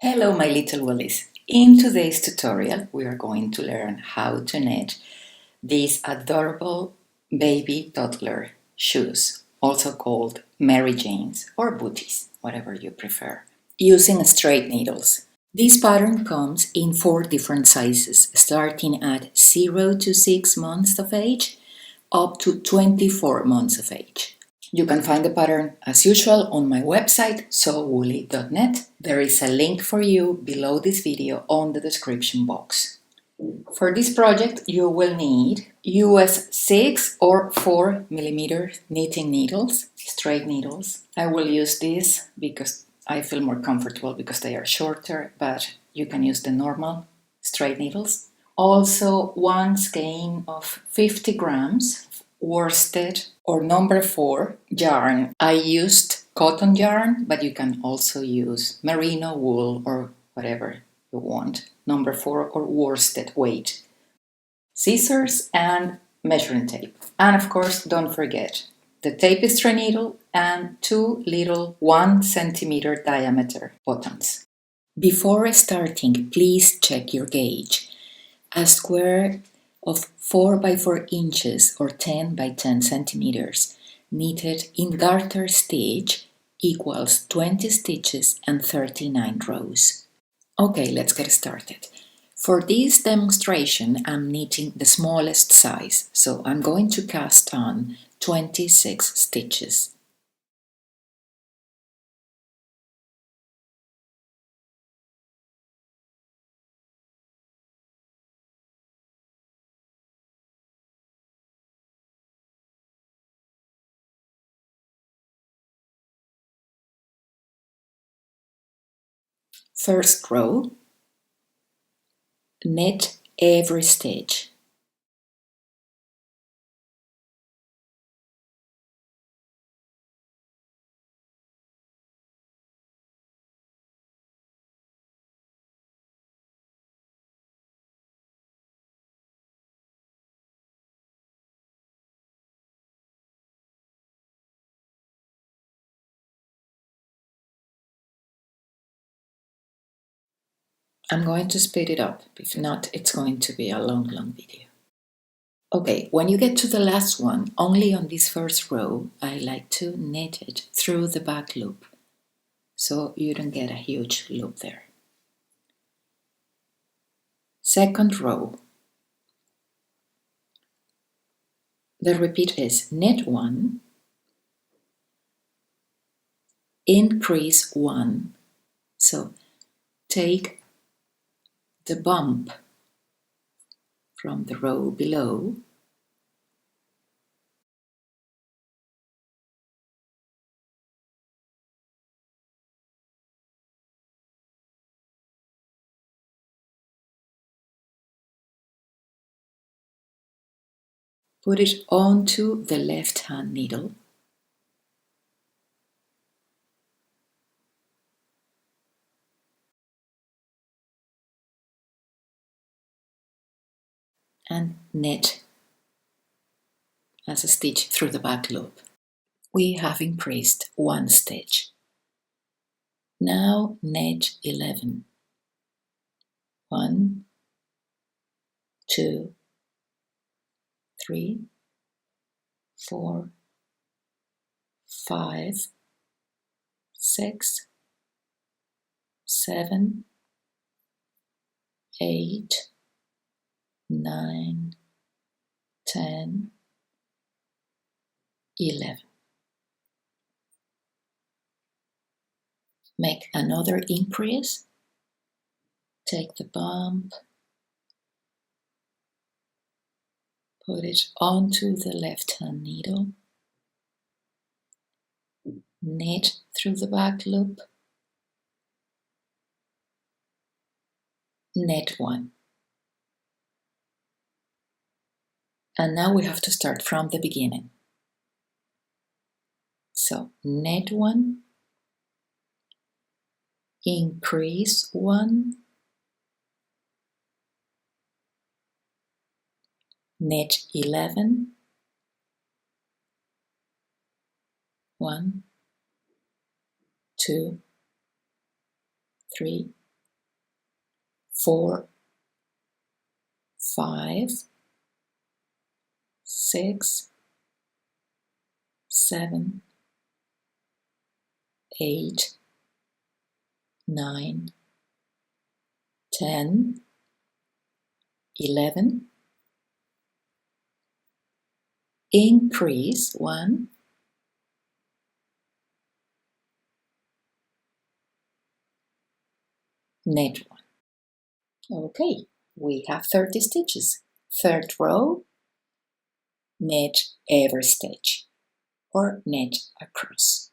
Hello my little willies. In today's tutorial we are going to learn how to knit these adorable baby toddler shoes, also called Mary Janes or booties, whatever you prefer, using straight needles. This pattern comes in 4 different sizes, starting at 0 to 6 months of age up to 24 months of age. You can find the pattern as usual on my website sowoolly.net. There is a link for you below this video on the description box. For this project you will need US 6 or 4 millimeter knitting needles, straight needles. I will use these because I feel more comfortable because they are shorter, but you can use the normal straight needles. Also 1 skein of 50 grams worsted or number 4 yarn. I used cotton yarn, but you can also use merino wool or whatever you want. Number 4 or worsted weight. Scissors and measuring tape. And of course, don't forget the tapestry needle and 2 little 1 centimeter diameter buttons. Before starting, please check your gauge. A square of 4 by 4 inches or 10 by 10 centimeters knitted in garter stitch equals 20 stitches and 39 rows. Okay, let's get started. For this demonstration, I'm knitting the smallest size, so I'm going to cast on 26 stitches. First row, knit every stitch. I'm going to speed it up, if not, it's going to be a long video. Okay, when you get to the last one, only on this first row, I like to knit it through the back loop, so you don't get a huge loop there. Second row, the repeat is knit 1, increase 1, so take the bump from the row below put it onto the left hand needle and knit as a stitch through the back loop. We have increased 1 stitch. Now knit 11. 1, 2, 3, 4, 5, 6, 7, 8, 9, 10, 11. Make another increase. Take the bump, put it onto the left hand needle, knit through the back loop, knit 1. And now we have to start from the beginning. So knit 1, increase 1, knit 11, 1, 2, 3, 4, 5, 6, 7, 8, 9, 10, 11, increase 1, knit 1. Okay, we have 30 stitches. Third row, knit every stitch or knit across.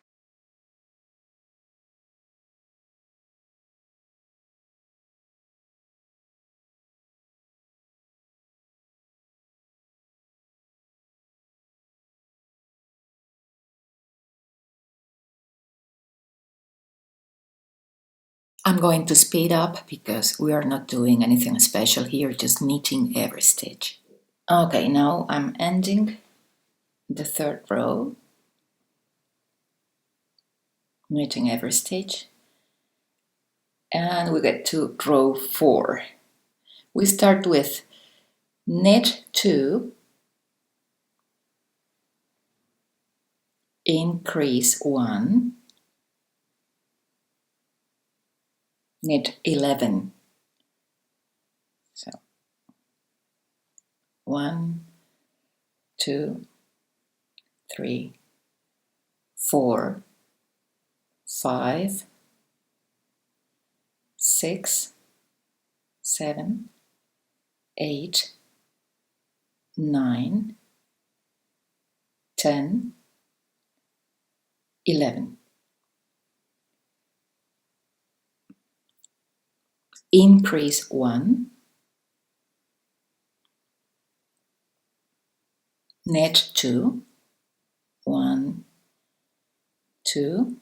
I'm going to speed up because we are not doing anything special here, just knitting every stitch. Okay, now I'm ending the third row, knitting every stitch, and we get to row 4. We start with knit 2, increase 1, knit 11. So 1, 2, 3, 4, 5, 6, 7, 8, 9, 10, 11. Increase 1, knit 2, 1, 2.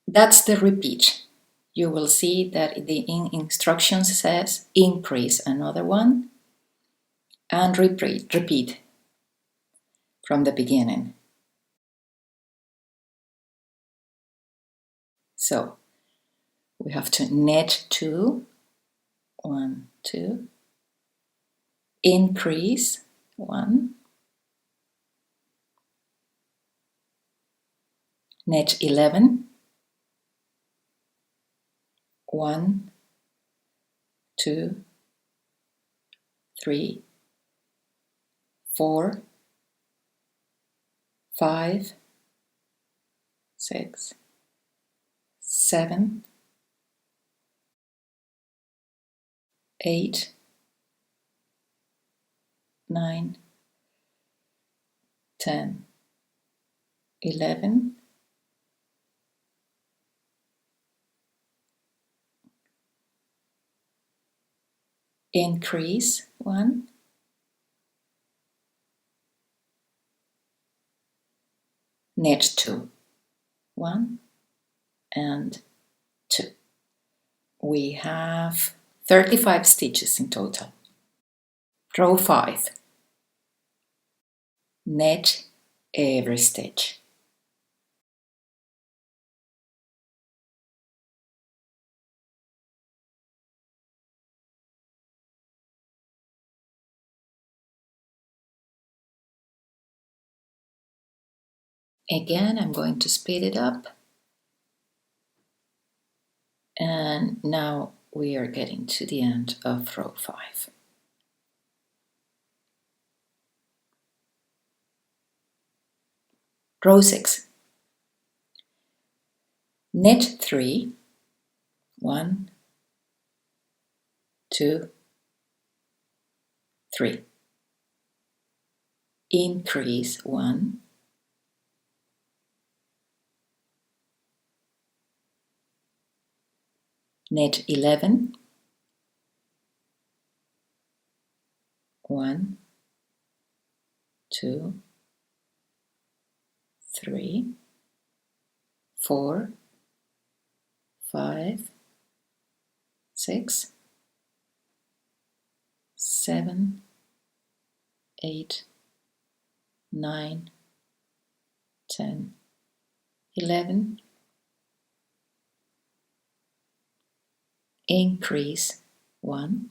That's the repeat. You will see that the instructions says increase another one and repeat from the beginning. So we have to knit 2, 1, 2, increase 1, knit 11, 1, 2, 3, 4, 5, 6, 7, 8, 9, 10, 11, increase 1, knit 2, 1 and 2. We have 35 stitches in total. Row 5, knit every stitch. Again, I'm going to speed it up. And now we are getting to the end of row 5. Row 6. Knit 3, 1, 2, 3. Increase 1, knit 11, 1, 2, 3, 4, 5, 6, 7, 8, 9, 10, 11. Increase 1,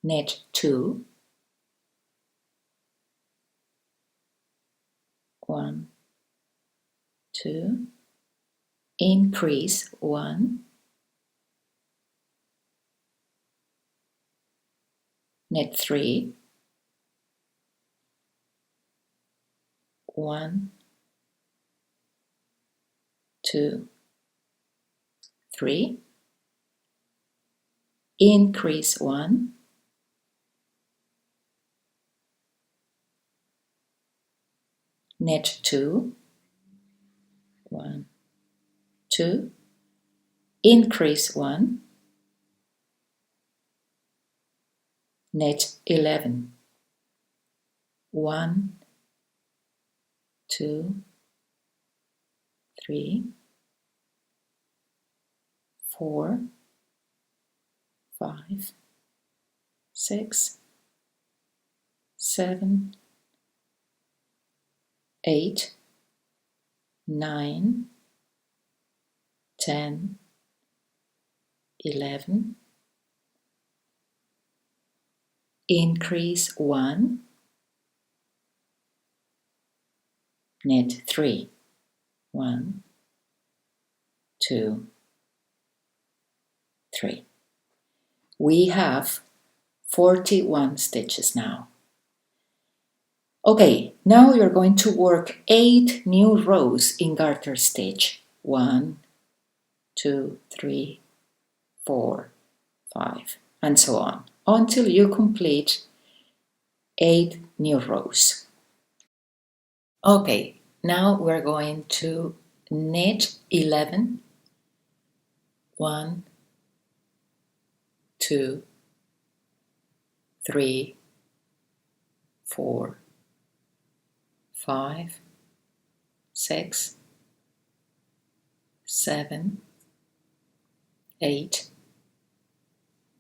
knit 2, 1, 2, increase 1, knit 3, 1, 2, 3, increase 1, knit 2, 1, 2, increase 1, knit 11, 1, 2, 3, 4, 5, 6, 7, 8, 9, 10, 11, increase 1, knit 3, 1, 2, 3. We have 41 stitches now. Okay, now you're going to work 8 new rows in garter stitch. 1, 2, 3, 4, 5, and so on, until you complete 8 new rows. Okay, now we're going to knit 11, 1, 2, 3, 4, 5, 6, 7, 8,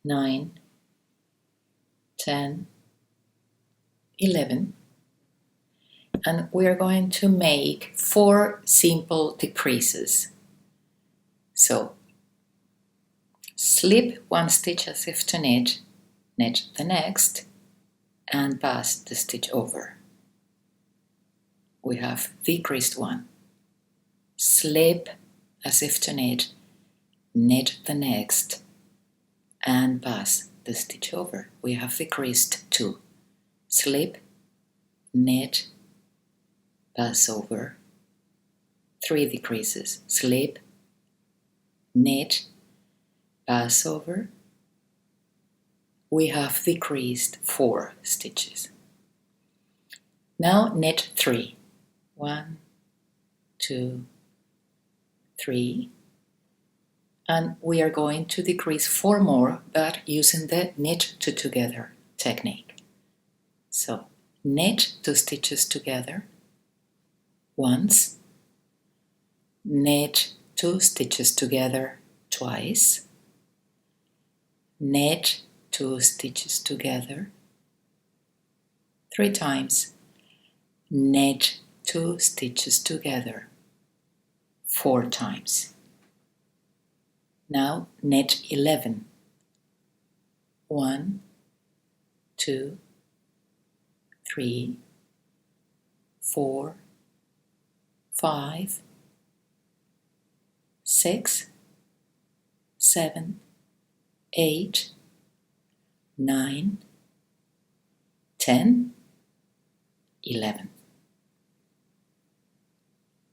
9, 10, 11, and we're going to make 4 simple decreases. So slip 1 stitch as if to knit, knit the next, and pass the stitch over. We have decreased 1, slip as if to knit, knit the next, and pass the stitch over. We have decreased 2, slip, knit, pass over, 3 decreases, slip, knit, pass over. We have decreased 4 stitches. Now knit 3, 1, 2, 3, and we are going to decrease 4 more, but using the knit 2 together technique. So knit 2 stitches together once, knit 2 stitches together twice, knit 2 stitches together 3 times, knit 2 stitches together 4 times. Now knit 11, 1, 2, 3, 4, 5, 6, 7, 8, 9, 10, 11.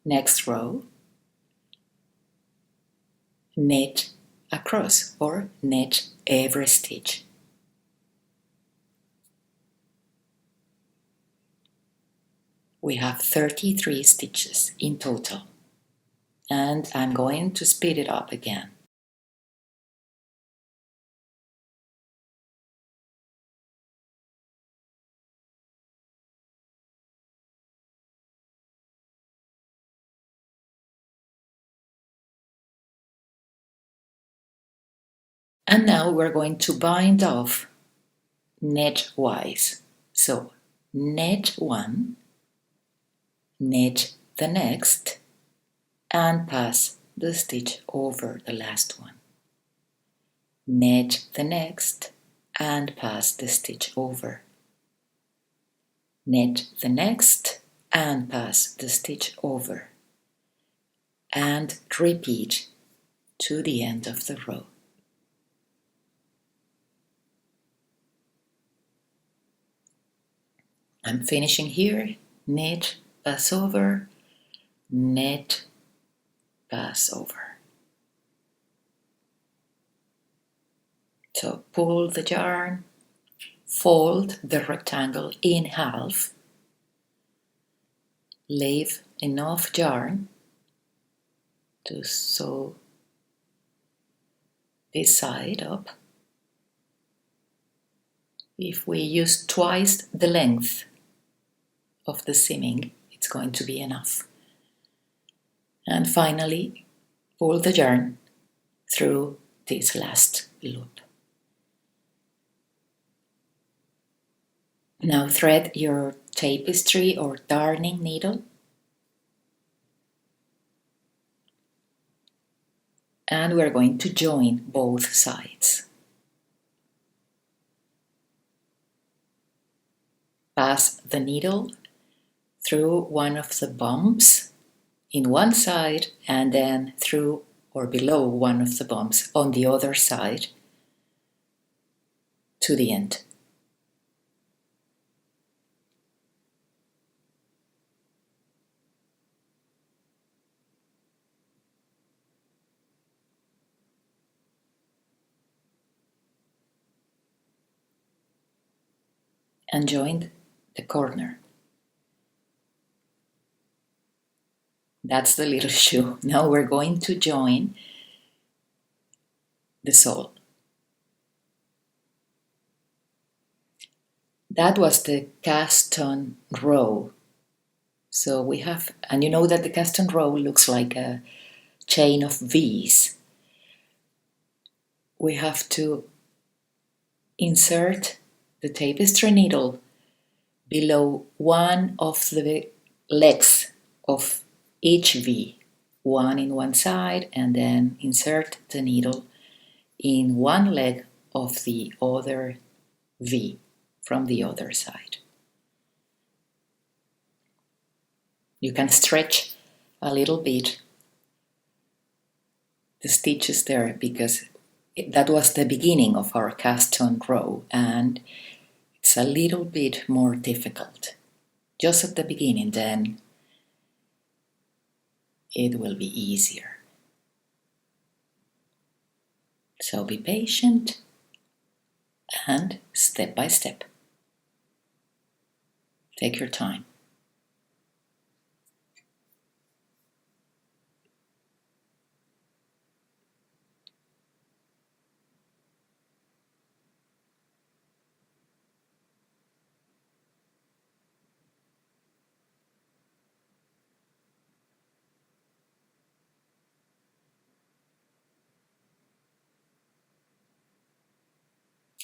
Next row, knit across or knit every stitch. We have 33 stitches in total, and I'm going to speed it up again. And now we're going to bind off knitwise. So knit 1, knit the next, and pass the stitch over the last one. Knit the next and pass the stitch over. Knit the next and pass the stitch over. And repeat to the end of the row. I'm finishing here. Knit, pass over, knit, pass over. So pull the yarn, fold the rectangle in half, leave enough yarn to sew this side up. If we use twice the length of the seaming, it's going to be enough. And finally, pull the yarn through this last loop. Now thread your tapestry or darning needle and we're going to join both sides. Pass the needle through one of the bumps in one side and then through or below one of the bumps on the other side to the end. And join the corner. That's the little shoe. Now we're going to join the sole. That was the cast on row. So we have, and you know that the cast on row looks like a chain of V's. We have to insert the tapestry needle below one of the legs of each V, one in one side, and then insert the needle in one leg of the other V from the other side. You can stretch a little bit the stitches there because that was the beginning of our cast on row and it's a little bit more difficult just at the beginning, then it will be easier. So be patient and step by step. Take your time.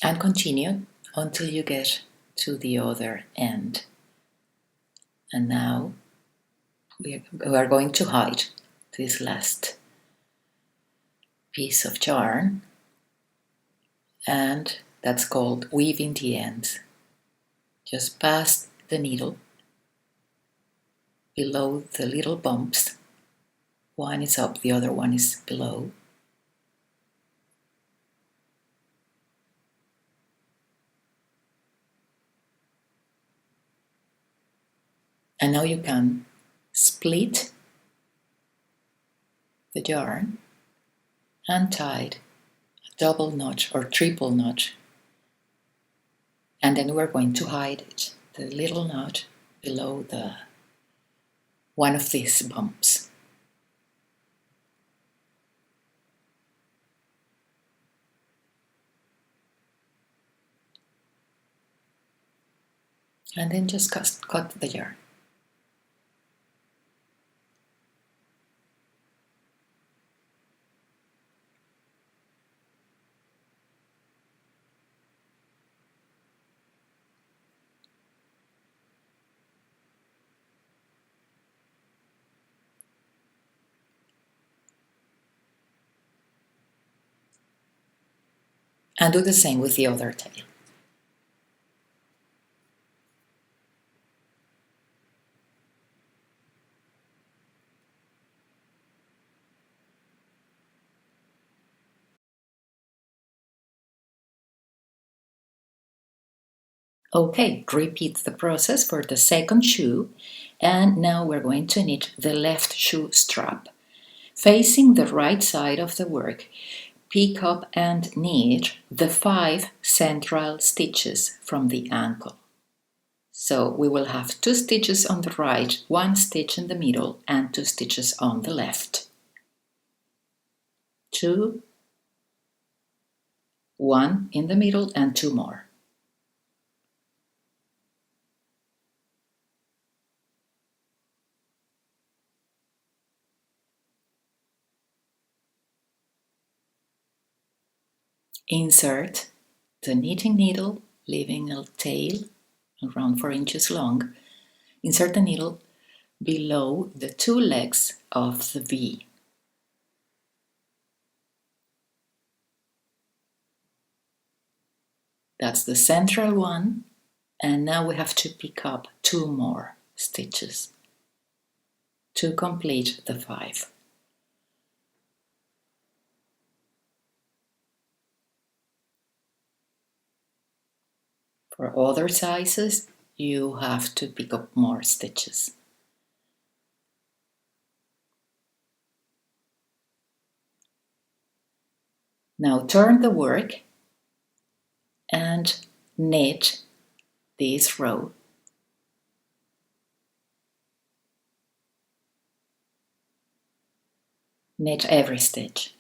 And continue until you get to the other end. And now we are going to hide this last piece of yarn, and that's called weaving the ends. Just pass the needle below the little bumps. One is up, the other one is below. And now you can split the yarn and tie a double knot or triple knot. And then we're going to hide it, the little knot below the one of these bumps. And then just cut the yarn. And do the same with the other tail. Okay, repeat the process for the second shoe, and now we're going to knit the left shoe strap. Facing the right side of the work, pick up and knit the 5 central stitches from the ankle. So we will have 2 stitches on the right, 1 stitch in the middle, and 2 stitches on the left. 2, 1 in the middle, and 2 more. Insert the knitting needle, leaving a tail around 4 inches long. Insert the needle below the 2 legs of the V. That's the central one, and now we have to pick up 2 more stitches to complete the 5. For other sizes, you have to pick up more stitches. Now turn the work and knit this row. Knit every stitch.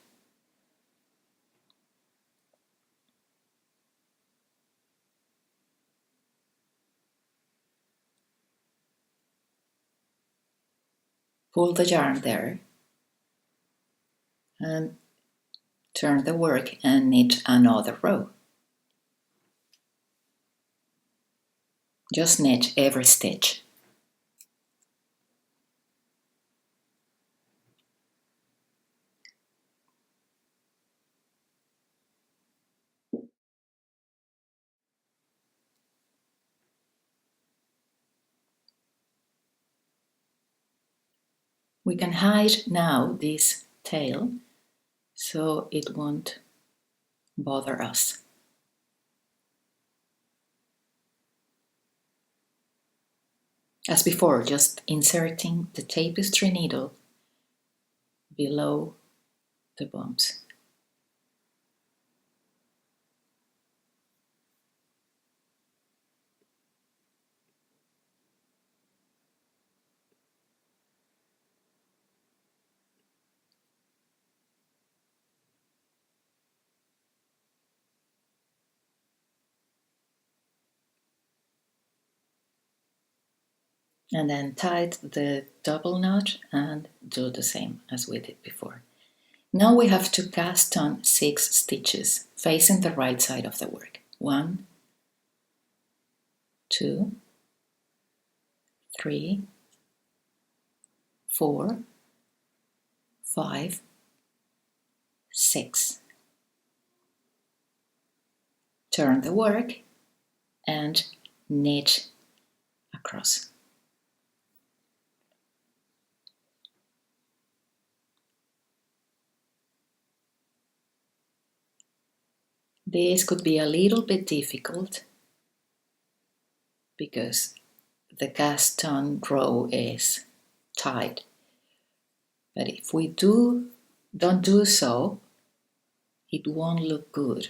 Pull the yarn there and turn the work and knit another row. Just knit every stitch. We can hide now this tail so it won't bother us. As before, just inserting the tapestry needle below the bumps. And then tie the double knot and do the same as we did before. Now we have to cast on 6 stitches facing the right side of the work. 1, 2, 3, 4, 5, 6. Turn the work and knit across. This could be a little bit difficult because the cast on row is tied. But if we don't do so, it won't look good.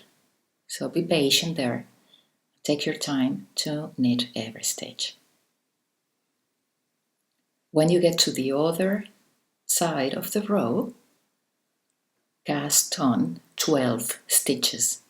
So be patient there. Take your time to knit every stitch. When you get to the other side of the row, cast on 12 stitches.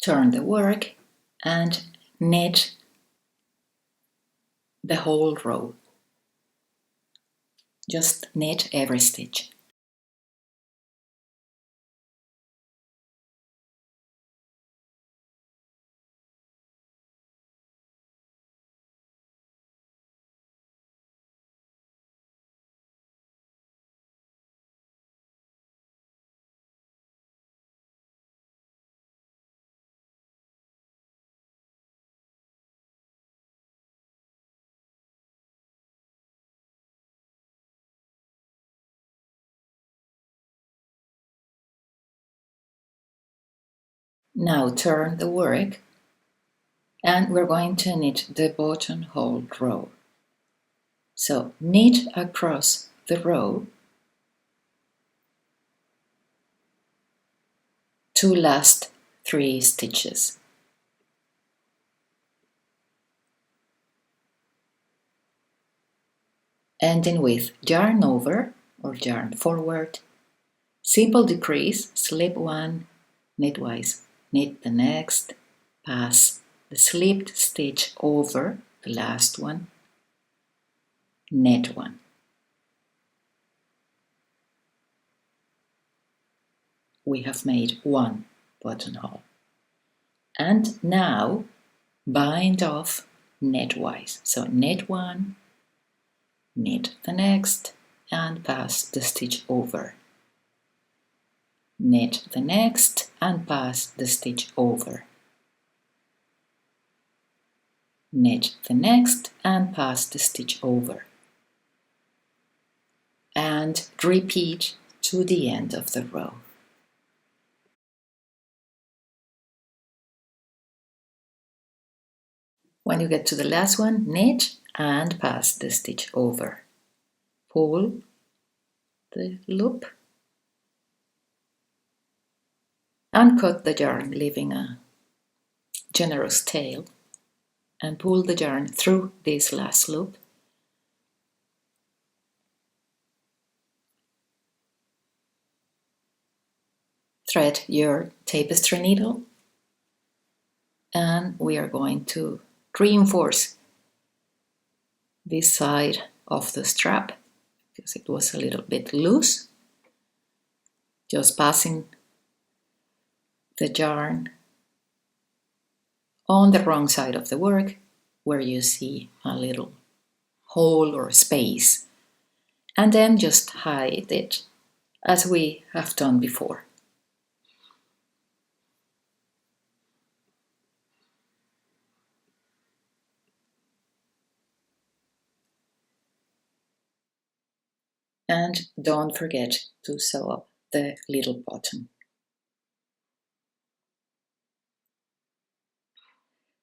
turn the work and knit the whole row. Just knit every stitch. Now turn the work and we're going to knit the buttonhole row. So knit across the row 2 last 3 stitches. Ending with yarn over or yarn forward, simple decrease, slip 1, knitwise, knit the next, pass the slipped stitch over the last one, knit 1. We have made 1 buttonhole. And now bind off knitwise. So knit 1, knit the next, and pass the stitch over. Knit the next and pass the stitch over. Knit the next and pass the stitch over. And repeat to the end of the row. When you get to the last one, knit and pass the stitch over. Pull the loop and cut the yarn, leaving a generous tail, and pull the yarn through this last loop. Thread your tapestry needle, and we are going to reinforce this side of the strap because it was a little bit loose. Just passing the yarn on the wrong side of the work where you see a little hole or space, and then just hide it as we have done before. And don't forget to sew up the little button.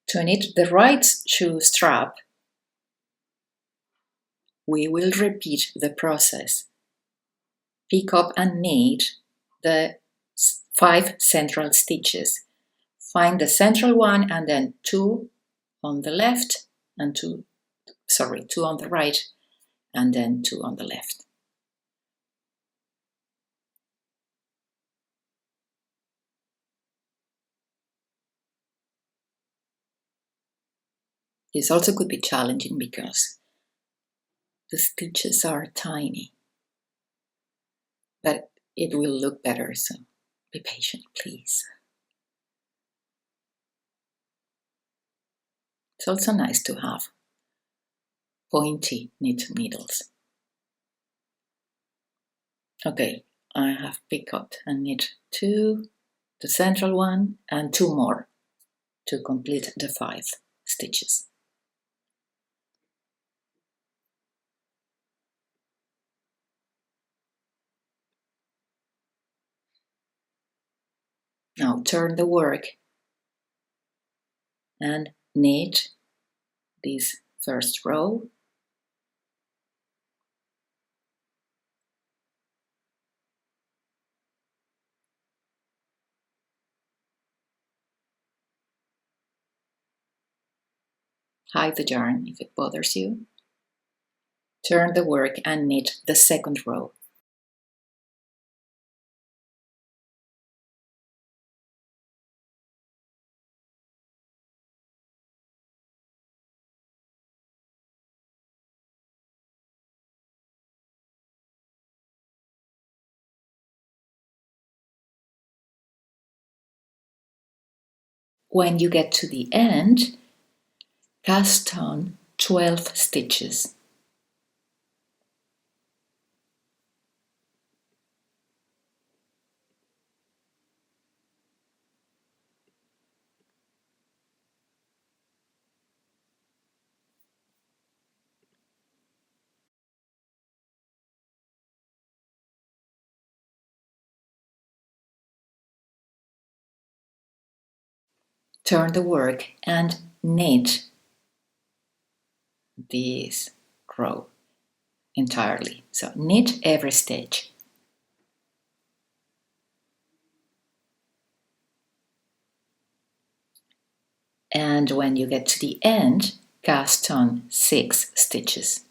To knit the right shoe strap, we will repeat the process. Pick up and knit the 5 central stitches. Find the central one and then 2 on the left and 2 on the right and then 2 on the left. This also could be challenging because the stitches are tiny, but it will look better, so be patient, please. It's also nice to have pointy knit needles. Okay, I have picked up and knit 2, the central one, and 2 more to complete the 5 stitches. Now turn the work and knit this first row. Hide the yarn if it bothers you. Turn the work and knit the second row. When you get to the end, cast on 12 stitches. Turn the work and knit this row entirely. So knit every stitch. And when you get to the end, cast on 6 stitches.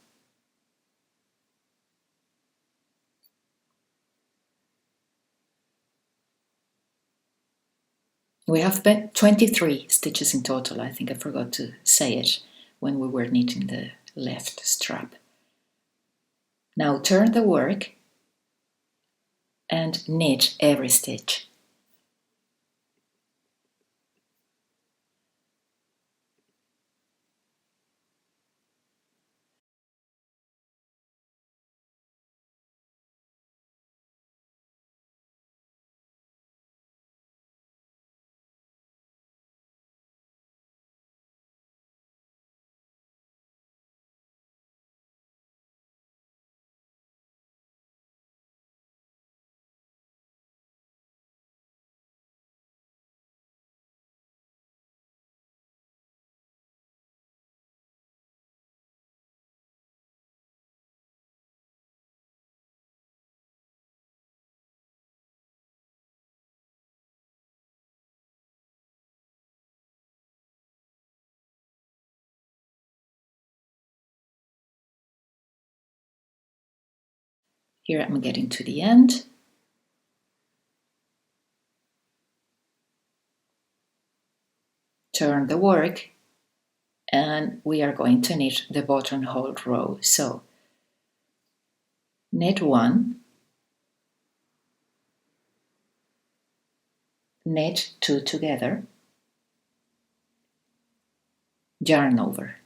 We have 23 stitches in total. I think I forgot to say it when we were knitting the left strap. Now turn the work and knit every stitch. Here I'm getting to the end. Turn the work and we are going to knit the buttonhole row. So knit 1, knit 2 together, yarn over,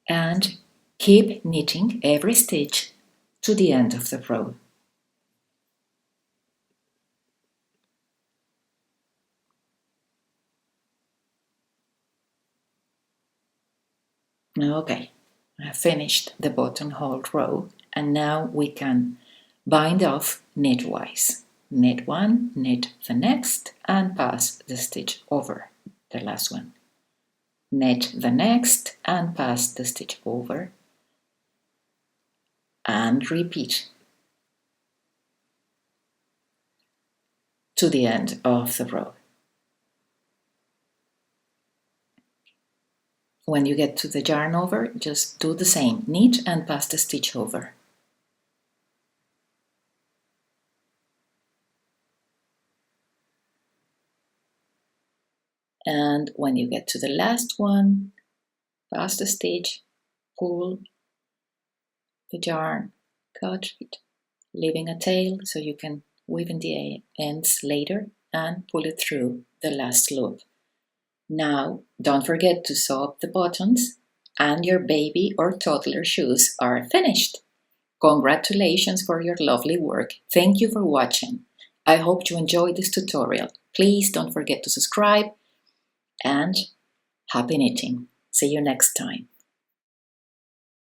and keep knitting every stitch to the end of the row. Okay, I have finished the buttonhole row and now we can bind off knitwise. Knit 1, knit the next and pass the stitch over the last one. Knit the next and pass the stitch over and repeat to the end of the row. When you get to the yarn over, just do the same. Knit and pass the stitch over. And when you get to the last one, pass the stitch, pull the yarn, cut it, leaving a tail so you can weave in the ends later and pull it through the last loop. Now, don't forget to sew up the buttons and your baby or toddler shoes are finished. Congratulations for your lovely work. Thank you for watching. I hope you enjoyed this tutorial. Please don't forget to subscribe and happy knitting. See you next time.